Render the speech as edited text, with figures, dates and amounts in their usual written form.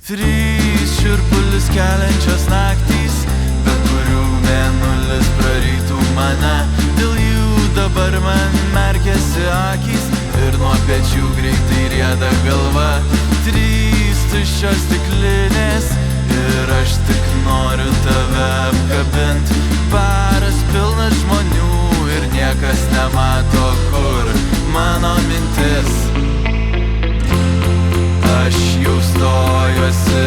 Trys šiurpulius keliančios naktys, be kurių mėnulis prarytų mane. Dėl jų dabar man merkiasi akys ir nuo pečių greitai rieda galva. Trys tuščios stiklinės ir aš tik noriu tave apkabint. Baras pilnas žmonių ir niekas nemato, kur mano mintis. Aš jau stojuosi